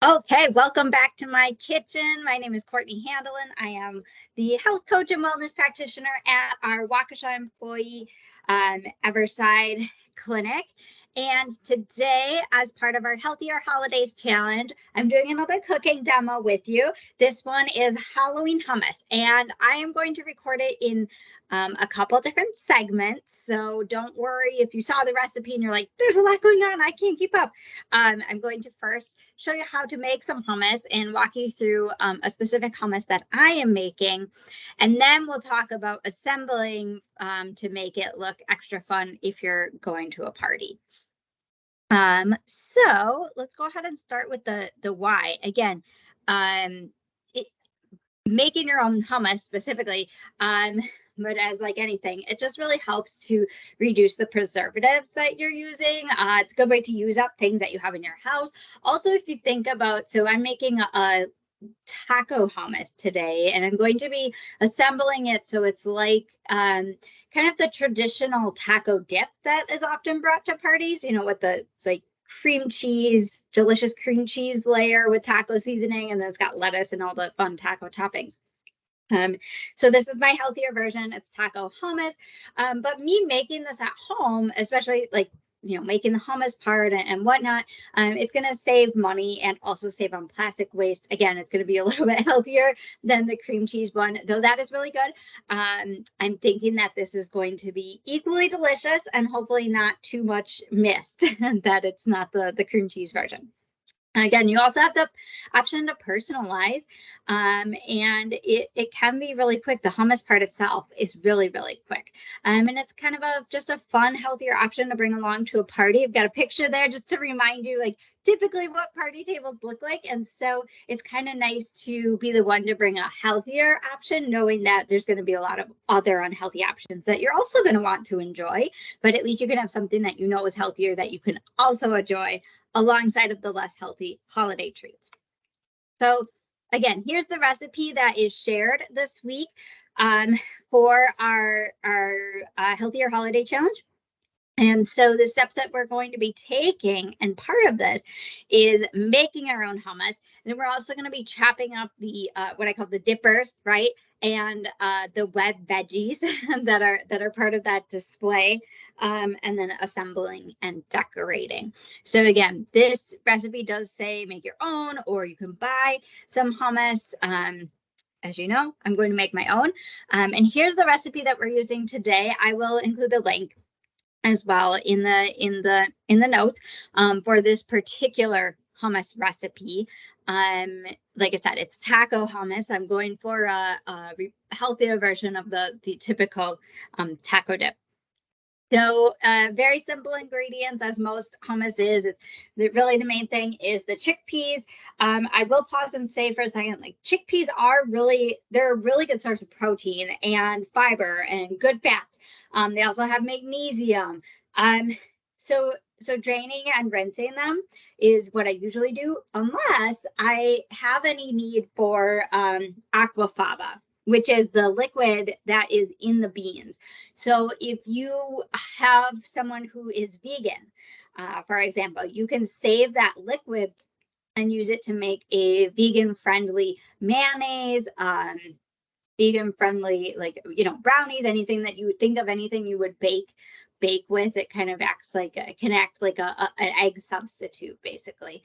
Okay, welcome back to my kitchen. My name is Courtney Handelin. I am the health coach and wellness practitioner at our Waukesha employee Everside Clinic. And today, as part of our Healthier Holidays Challenge, I'm doing another cooking demo with you. This one is Halloween hummus, and I am going to record it in a couple different segments. So don't worry if you saw the recipe and you're like, there's a lot going on, I can't keep up. I'm going to first show you how to make some hummus and walk you through a specific hummus that I am making. And then we'll talk about assembling to make it look extra fun if you're going to a party. So let's go ahead and start with the why. Again, making your own hummus specifically, but as like anything, it just really helps to reduce the preservatives that you're using. It's a good way to use up things that you have in your house. Also, if you think about, so I'm making a taco hummus today, and I'm going to be assembling it so it's like kind of the traditional taco dip that is often brought to parties, you know, with the like cream cheese, delicious cream cheese layer with taco seasoning, and then it's got lettuce and all the fun taco toppings. So this is my healthier version. It's taco hummus. But me making this at home, especially like, you know, making the hummus part and whatnot, it's going to save money and also save on plastic waste. Again, it's going to be a little bit healthier than the cream cheese one, though that is really good. I'm thinking that this is going to be equally delicious and hopefully not too much missed that it's not the cream cheese version. Again, you also have the option to personalize, and it can be really quick. The hummus part itself is really, really quick. And it's kind of just a fun, healthier option to bring along to a party. I've got a picture there just to remind you, like, typically what party tables look like. And so it's kind of nice to be the one to bring a healthier option, knowing that there's going to be a lot of other unhealthy options that you're also going to want to enjoy. But at least you can have something that you know is healthier that you can also enjoy alongside of the less healthy holiday treats. So again, here's the recipe that is shared this week for our Healthier Holiday Challenge. And so the steps that we're going to be taking, and part of this is making our own hummus. And we're also going to be chopping up the what I call the dippers, right? And the wet veggies that are part of that display, and then assembling and decorating. So again, this recipe does say make your own, or you can buy some hummus. As you know, I'm going to make my own. And here's the recipe that we're using today. I will include the link as well in the notes for this particular hummus recipe. Like I said, it's taco hummus. I'm going for a healthier version of the typical taco dip. So very simple ingredients, as most hummus is. Really, the main thing is the chickpeas. I will pause and say for a second, like chickpeas they're a really good source of protein and fiber and good fats. They also have magnesium. So draining and rinsing them is what I usually do, unless I have any need for aquafaba, which is the liquid that is in the beans. So if you have someone who is vegan, for example, you can save that liquid and use it to make a vegan friendly mayonnaise, vegan friendly, like, you know, brownies, anything that you would think of, anything you would bake with. It kind of acts like an egg substitute, basically.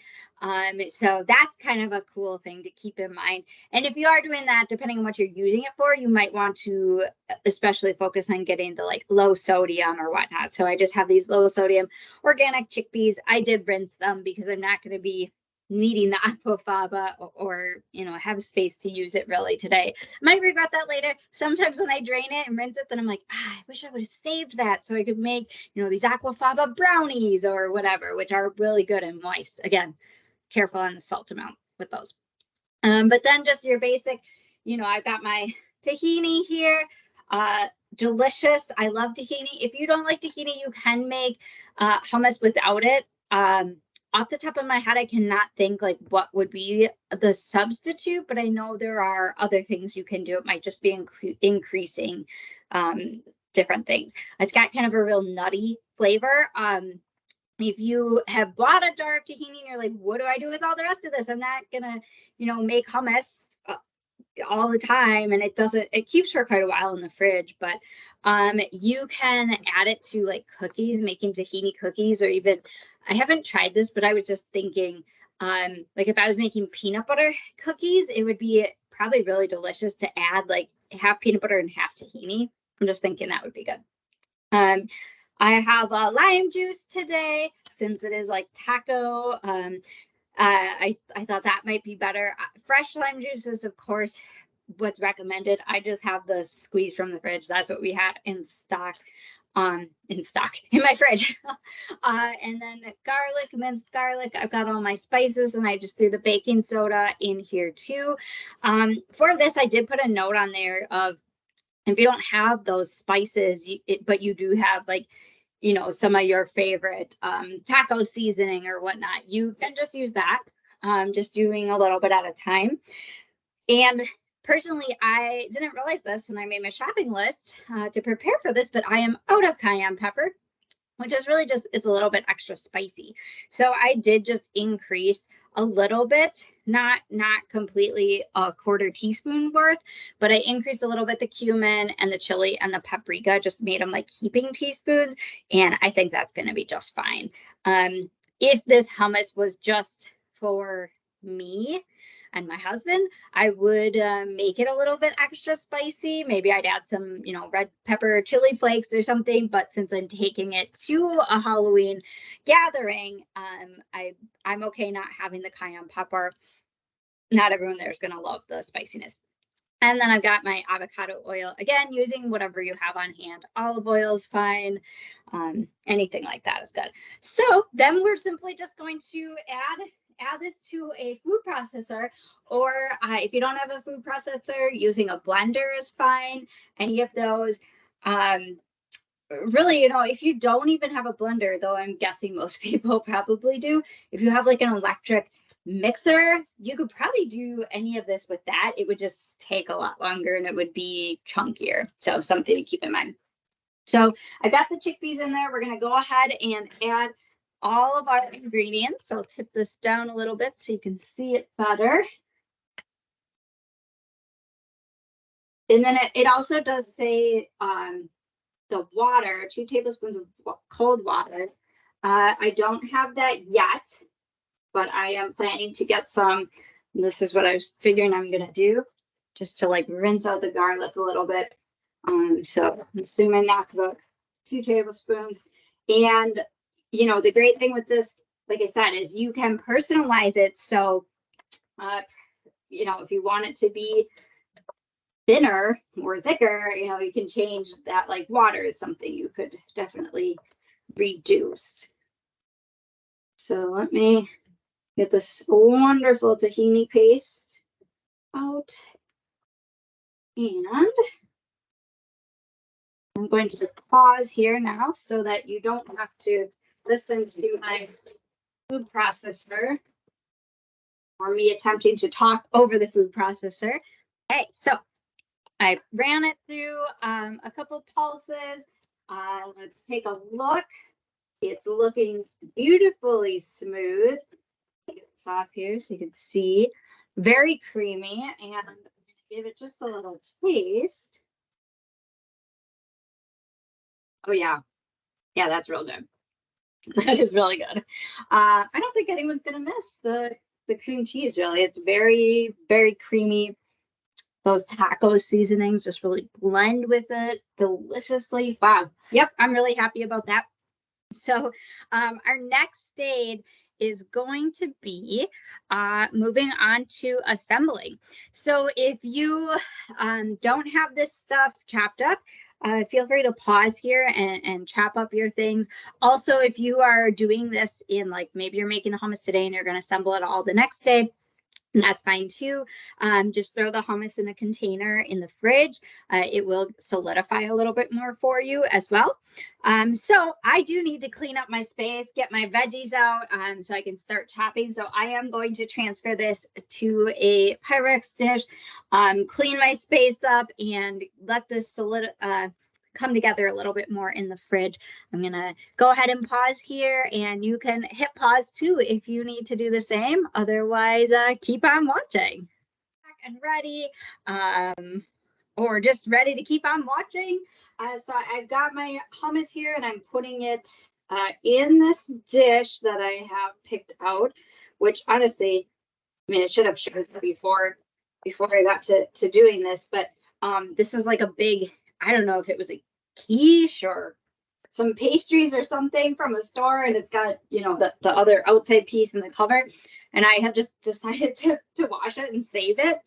So that's kind of a cool thing to keep in mind. And if you are doing that, depending on what you're using it for, you might want to especially focus on getting the like low sodium or whatnot. So I just have these low sodium organic chickpeas. I did rinse them because I'm not going to be needing the aquafaba or you know, have space to use it really today. Might regret that later. Sometimes when I drain it and rinse it, then I'm like, I wish I would have saved that so I could make, you know, these aquafaba brownies or whatever, which are really good and moist. Again, careful on the salt amount with those. But then just your basic, you know, I've got my tahini here. Delicious. I love tahini. If you don't like tahini, you can make hummus without it. Off the top of my head, I cannot think like what would be the substitute, but I know there are other things you can do. It might just be increasing different things. It's got kind of a real nutty flavor. if you have bought a jar of tahini and you're like, what do I do with all the rest of this? I'm not gonna, make hummus all the time, and it keeps for quite a while in the fridge, but you can add it to like cookies, making tahini cookies, or even, I haven't tried this, but I was just thinking, like if I was making peanut butter cookies, it would be probably really delicious to add like half peanut butter and half tahini. I'm just thinking that would be good. I have lime juice today since it is like taco. I thought that might be better. Fresh lime juice is, of course, what's recommended. I just have the squeeze from the fridge. That's what we had in stock in my fridge. And then garlic, minced garlic. I've got all my spices, and I just threw the baking soda in here too. For this, I did put a note on there of, if you don't have those spices, but you do have like, some of your favorite taco seasoning or whatnot, you can just use that, just doing a little bit at a time. And personally, I didn't realize this when I made my shopping list to prepare for this, but I am out of cayenne pepper, which is really just, it's a little bit extra spicy. So I did just increase a little bit, not completely a quarter teaspoon worth, but I increased a little bit the cumin and the chili and the paprika, just made them like heaping teaspoons. And I think that's going to be just fine. If this hummus was just for me and my husband, I would make it a little bit extra spicy. Maybe I'd add some, red pepper chili flakes or something. But since I'm taking it to a Halloween gathering, I'm okay not having the cayenne pepper. Not everyone there is going to love the spiciness. And then I've got my avocado oil, again, using whatever you have on hand. Olive oil is fine. Anything like that is good. So then we're simply just going to add this to a food processor, or if you don't have a food processor, using a blender is fine. Any of those. Really, if you don't even have a blender, though I'm guessing most people probably do, if you have like an electric mixer, you could probably do any of this with that. It would just take a lot longer and it would be chunkier. So something to keep in mind. So I got the chickpeas in there. We're going to go ahead and add all of our ingredients. I'll tip this down a little bit so you can see it better. And then it also does say the water, 2 tablespoons of cold water. I don't have that yet, but I am planning to get some. This is what I was figuring I'm going to do, just to like rinse out the garlic a little bit. So I'm assuming that's about 2 tablespoons. And, the great thing with this, like I said, is you can personalize it. So, if you want it to be thinner or thicker, you can change that. Like water is something you could definitely reduce. So let me get this wonderful tahini paste out. And I'm going to pause here now so that you don't have to listen to my food processor or me attempting to talk over the food processor. Okay, so I ran it through a couple pulses. Let's take a look. It's looking beautifully smooth. Get this off here so you can see. Very creamy, and I'm going to give it just a little taste. Oh yeah, that's real good. That is really good. I don't think anyone's going to miss the cream cheese. Really, it's very, very creamy. Those taco seasonings just really blend with it deliciously. Wow. Yep, I'm really happy about that. So our next stage is going to be moving on to assembling. So if you don't have this stuff chopped up, feel free to pause here and chop up your things. Also, if you are doing this in, like, maybe you're making the hummus today and you're going to assemble it all the next day, and that's fine too. Just throw the hummus in a container in the fridge. It will solidify a little bit more for you as well. So I do need to clean up my space, get my veggies out so I can start chopping. So I am going to transfer this to a Pyrex dish, clean my space up, and let this come together a little bit more in the fridge. I'm gonna go ahead and pause here, and you can hit pause too if you need to do the same. Otherwise, keep on watching. Back and ready, or just ready to keep on watching. So I've got my hummus here, and I'm putting it in this dish that I have picked out, which honestly, I mean, I should have showed before I got to doing this, but this is like a big, I don't know if it was a quiche or some pastries or something from a store, and it's got, you know, the other outside piece in the cover, and I have just decided to wash it and save it,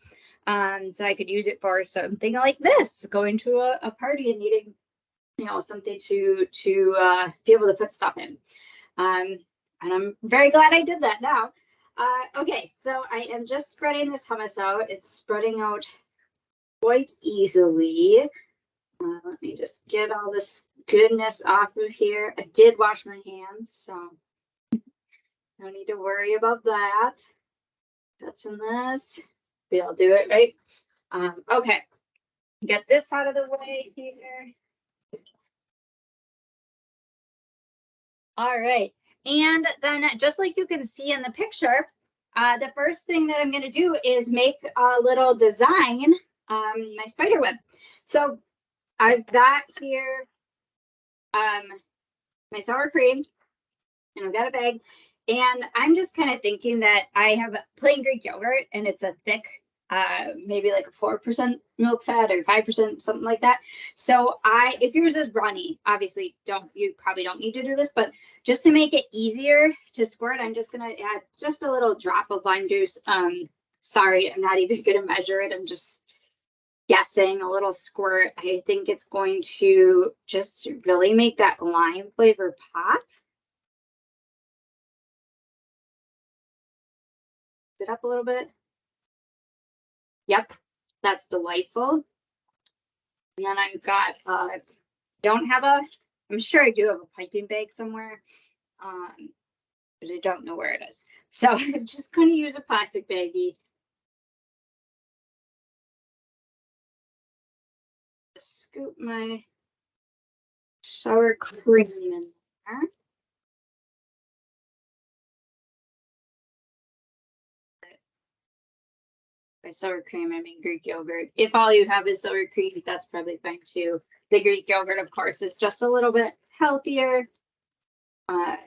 so I could use it for something like this, going to a party and needing, you know, something to be able to put stuff in, and I'm very glad I did that now. Okay, so I am just spreading this hummus out. It's spreading out quite easily. Let me just get all this goodness off of here. I did wash my hands, so no need to worry about that. Touching this, maybe I'll do it right. Okay, get this out of the way here. All right, and then just like you can see in the picture, the first thing that I'm going to do is make a little design, my spider web. So I've got here my sour cream, and I've got a bag, and I'm just kind of thinking that I have plain Greek yogurt, and it's a thick, maybe like a 4% milk fat or 5%, something like that. So if yours is runny, obviously you probably don't need to do this, but just to make it easier to squirt, I'm just gonna add just a little drop of lime juice. Sorry, I'm not even gonna measure it. I'm just guessing, a little squirt. I think it's going to just really make that lime flavor pop. It up a little bit. Yep, that's delightful. And then I've got, I'm sure I do have a piping bag somewhere, but I don't know where it is. So I'm just going to use a plastic baggie. Scoop my sour cream in there. By sour cream, I mean Greek yogurt. If all you have is sour cream, that's probably fine too. The Greek yogurt, of course, is just a little bit healthier. And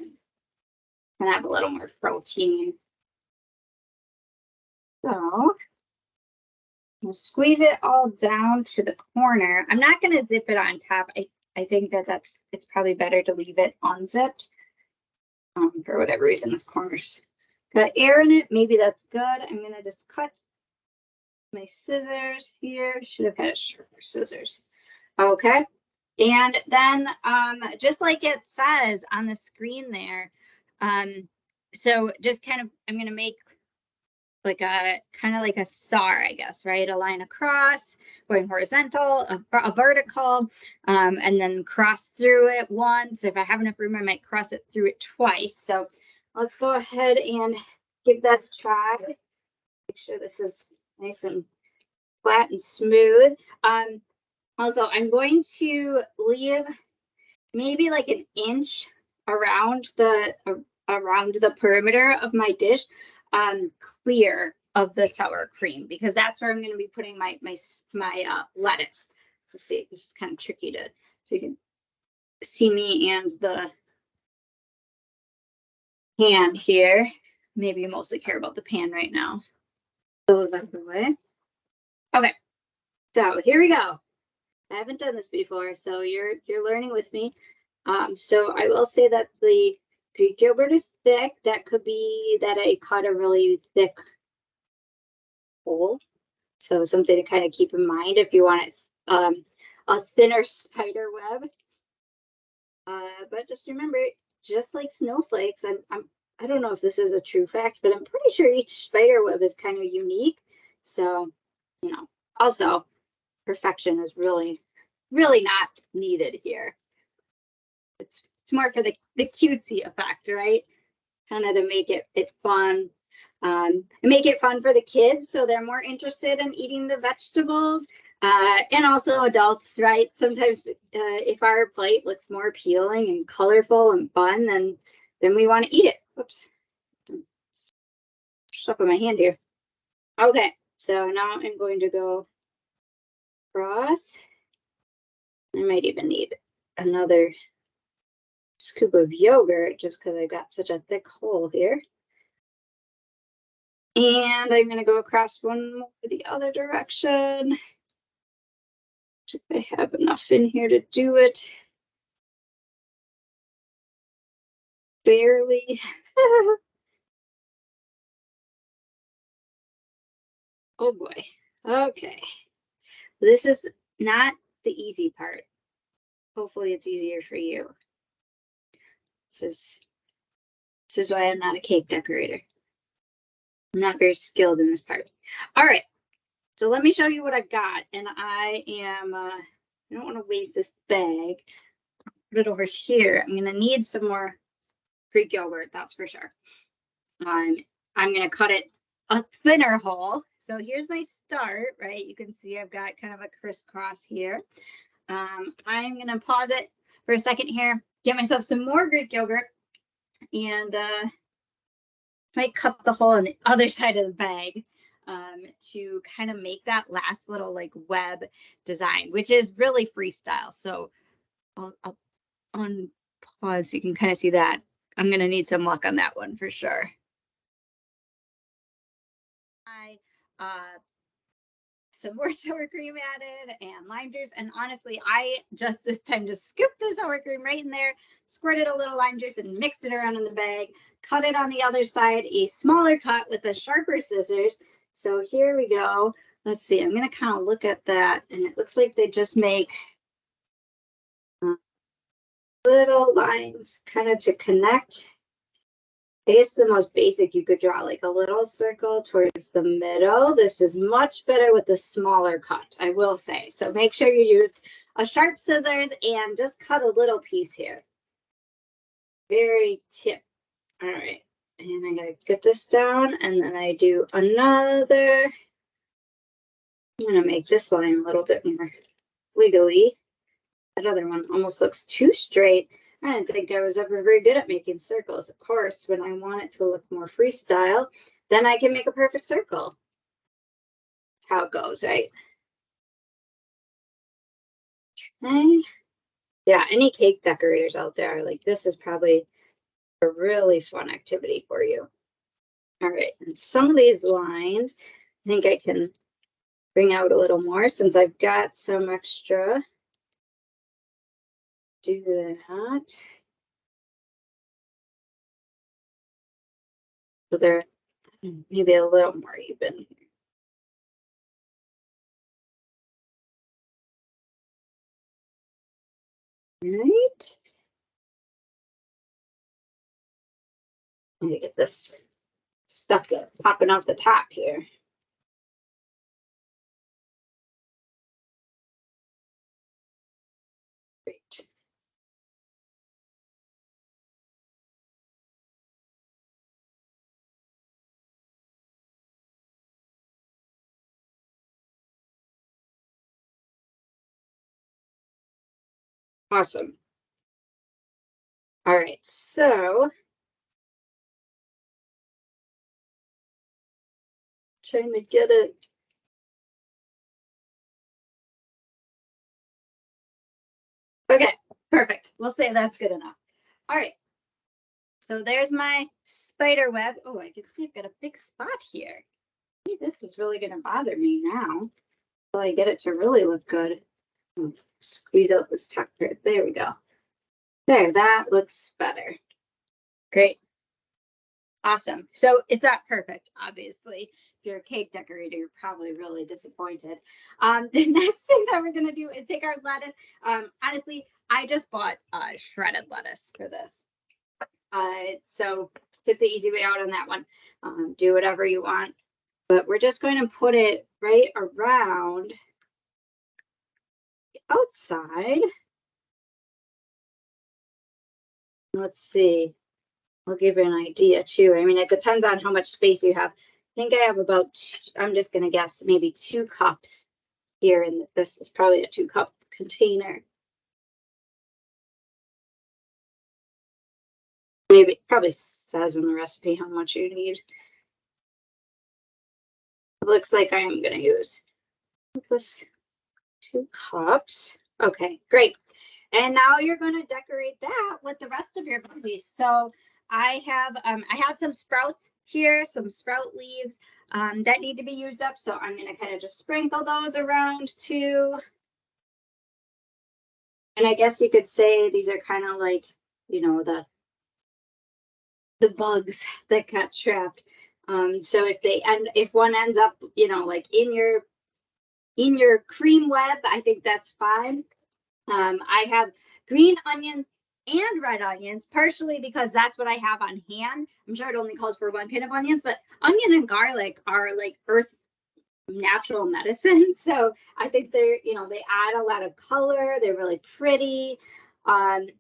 have a little more protein. So I'll squeeze it all down to the corner. I'm not going to zip it on top. I think it's probably better to leave it unzipped. For whatever reason, this corner's got air in it. Maybe that's good. I'm going to just cut my scissors here. Should have had a sharper scissors. Okay. And then just like it says on the screen there, so just kind of, I'm going to make like a kind of like a star, I guess, right? A line across, going horizontal, a vertical, and then cross through it once. If I have enough room, I might cross it through it twice. So let's go ahead and give that a try. Make sure this is nice and flat and smooth. Also, I'm going to leave maybe like an inch around the perimeter of my dish, clear of the sour cream, because that's where I'm going to be putting my lettuce. Let's see, this is kind of tricky so you can see me and the pan here. Maybe you mostly care about the pan right now. Those out of the way. Okay, so here we go. I haven't done this before, so you're learning with me. So I will say that the Greek yogurt is thick. That could be that I cut a really thick hole. So something to kind of keep in mind if you want it, a thinner spider web. But just remember, just like snowflakes, I don't know if this is a true fact, but I'm pretty sure each spider web is kind of unique. So, you know, also perfection is really not needed here. It's more for the cutesy effect, right? Kind of to make it fun. And make it fun for the kids, so they're more interested in eating the vegetables. And also adults, right? Sometimes if our plate looks more appealing and colorful and fun, then we want to eat it. Whoops. Stuff in my hand here. Okay, so now I'm going to go across. I might even need another scoop of yogurt just because I've got such a thick hole here. And I'm going to go across one more the other direction. If I have enough in here to do it. Barely. Oh boy. Okay. This is not the easy part. Hopefully it's easier for you. This is why I'm not a cake decorator. I'm not very skilled in this part. All right. So let me show you what I've got. And I don't want to waste this bag. Put it over here. I'm going to need some more Greek yogurt, that's for sure. I'm going to cut it a thinner hole. So here's my start, right? You can see I've got kind of a crisscross here. I'm going to pause it for a second here, get myself some more Greek yogurt, and might cut the hole on the other side of the bag to kind of make that last little like web design, which is really freestyle. So I'll unpause so you can kind of see that. I'm going to need some luck on that one for sure. Some more sour cream added and lime juice. And honestly, I just this time just scooped the sour cream right in there, squirted a little lime juice and mixed it around in the bag, cut it on the other side, a smaller cut with the sharper scissors. So here we go. Let's see, I'm going to kind of look at that, and it looks like they just make little lines kind of to connect. I guess the most basic you could draw like a little circle towards the middle. This is much better with the smaller cut, I will say. So make sure you use a sharp scissors and just cut a little piece here. Very tip. All right. And I'm going to get this down, and then I do another. I'm going to make this line a little bit more wiggly. That other one almost looks too straight. I didn't think I was ever very good at making circles. Of course, when I want it to look more freestyle, then I can make a perfect circle. That's how it goes, right? Okay. Yeah, any cake decorators out there, like this is probably a really fun activity for you. All right, and some of these lines, I think I can bring out a little more since I've got some extra. Do that. So they're maybe a little more even. Right. Let me get this stuff popping off the top here. Great. Awesome. All right, so trying to get it. Okay, perfect. We'll say that's good enough. All right. So there's my spider web. Oh, I can see I've got a big spot here. Maybe this is really going to bother me now until I get it to really look good. Squeeze out this top part. There we go. There, that looks better. Great. Awesome. So it's not perfect, obviously. If you're a cake decorator, you're probably really disappointed. The next thing that we're going to do is take our lettuce. Honestly, I just bought shredded lettuce for this. So took the easy way out on that one. Do whatever you want. But we're just going to put it right around the outside. Let's see. I'll give you an idea too. I mean, it depends on how much space you have. I think I have about, I'm just going to guess, maybe 2 cups here, and this is probably a 2-cup container. Maybe it probably says in the recipe how much you need. It looks like I am going to use this 2 cups. Okay, great. And now you're going to decorate that with the rest of your veggies. So I had some sprouts here, some sprout leaves that need to be used up. So I'm going to kind of just sprinkle those around too. And I guess you could say these are kind of like, you know, the bugs that got trapped. So if one ends up, you know, like in your cream web, I think that's fine. I have green onions and red onions, partially because that's what I have on hand. I'm sure it only calls for 1 kind of onions, but onion and garlic are like Earth's natural medicine. So I think they're, you know, they add a lot of color. They're really pretty, and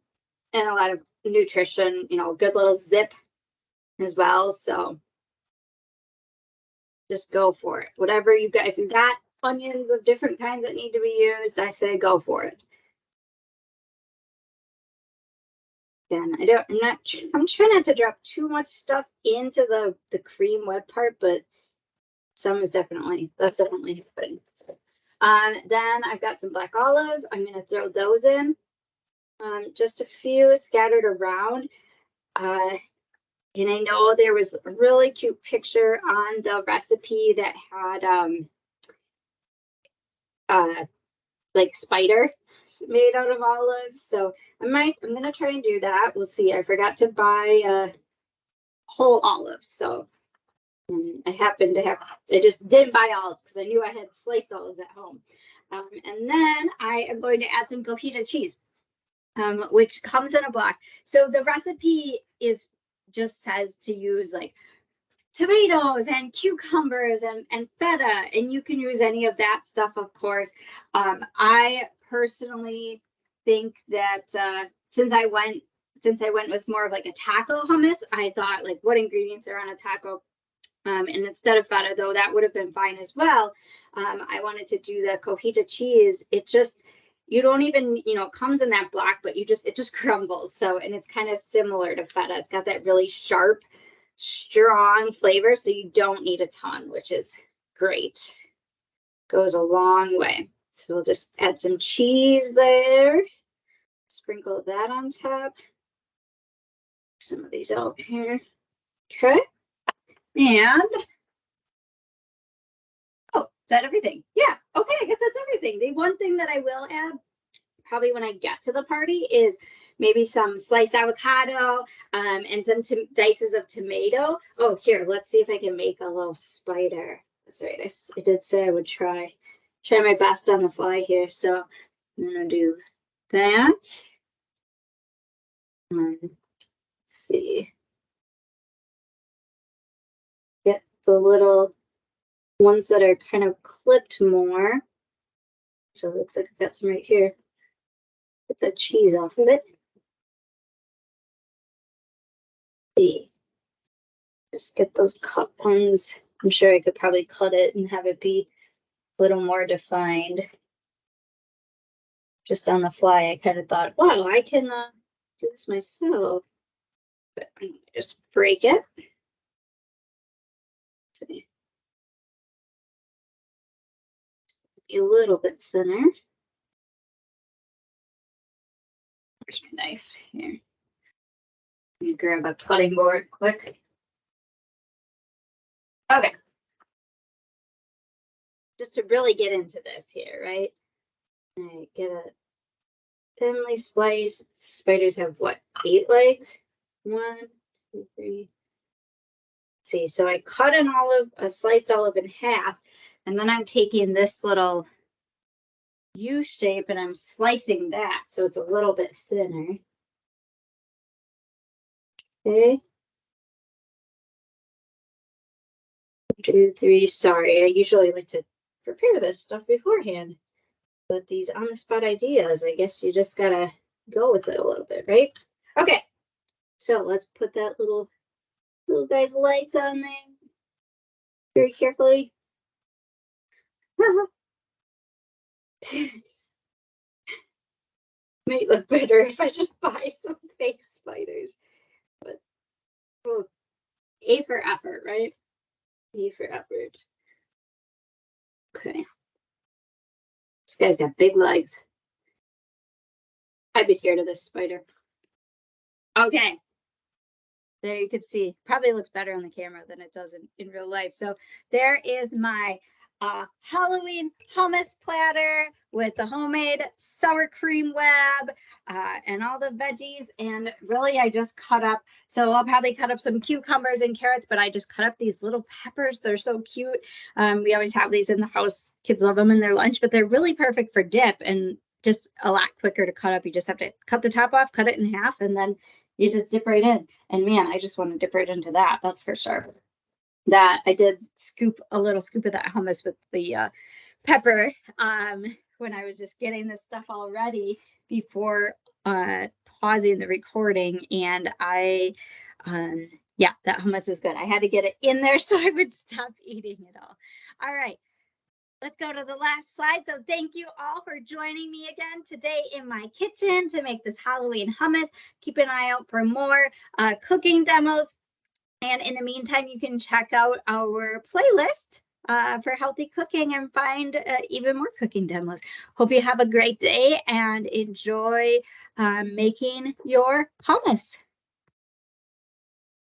a lot of nutrition, you know, good little zip as well. So just go for it. Whatever you got, if you got onions of different kinds that need to be used, I say go for it. Again, I'm trying not to drop too much stuff into the cream web part, but that's definitely happening. So, then I've got some black olives. I'm going to throw those in. Just a few scattered around. And I know there was a really cute picture on the recipe that had like spider made out of olives. So I'm gonna try and do that. We'll see. I forgot to buy whole olives, so I just didn't buy olives because I knew I had sliced olives at home. And then I am going to add some cotija cheese, which comes in a block. So the recipe just says to use like tomatoes and cucumbers and feta, and you can use any of that stuff, of course. I personally think that since I went with more of like a taco hummus, I thought like what ingredients are on a taco. And instead of feta, though that would have been fine as well, I wanted to do the cotija cheese. It just, you don't even, you know, it comes in that block, but it just crumbles. So, and it's kind of similar to feta. It's got that really sharp, strong flavor, so you don't need a ton, which is great. Goes a long way. So we'll just add some cheese there. Sprinkle that on top. Some of these out here. Okay. And oh, is that everything? Yeah. Okay, I guess that's everything. The one thing that I will add probably when I get to the party is maybe some sliced avocado and some dices of tomato. Oh, here, let's see if I can make a little spider. That's right. I did say I would try my best on the fly here. So I'm gonna do that. Let's see. Get the little ones that are kind of clipped more. So it looks like I've got some right here. Get the cheese off of it. See. Just get those cut ones. I'm sure I could probably cut it and have it be a little more defined. Just on the fly, I kind of thought, wow, I can do this myself. But I'm gonna just break it. Let's see. Be a little bit thinner. Where's my knife? Here. Let me grab a cutting board quick. Okay. Just to really get into this here, right? All right, get a thinly sliced. Spiders have what, 8 legs? 1, 2, 3. See, so I cut a sliced olive in half, and then I'm taking this little U shape and I'm slicing that so it's a little bit thinner. Okay. 1, 2, 3. Sorry, I usually like to prepare this stuff beforehand, but these on the spot ideas, I guess you just gotta go with it a little bit, right? Okay, so let's put that little guy's lights on there very carefully. Might look better if I just buy some fake spiders. But well, A for effort, right? A for effort. Okay. This guy's got big legs. I'd be scared of this spider. Okay. There you can see, probably looks better on the camera than it does in real life. So there is my Halloween hummus platter with the homemade sour cream web and all the veggies. And really, I just cut up. So I'll probably cut up some cucumbers and carrots, but I just cut up these little peppers. They're so cute. We always have these in the house. Kids love them in their lunch, but they're really perfect for dip and just a lot quicker to cut up. You just have to cut the top off, cut it in half, and then you just dip right in. And man, I just want to dip right into that. That's for sure. That I did scoop a little scoop of that hummus with the pepper when I was just getting this stuff all ready before pausing the recording. And yeah, that hummus is good. I had to get it in there so I would stop eating it all. All right. Let's go to the last slide. So thank you all for joining me again today in my kitchen to make this Halloween hummus. Keep an eye out for more cooking demos. And in the meantime, you can check out our playlist for healthy cooking and find even more cooking demos. Hope you have a great day and enjoy making your hummus.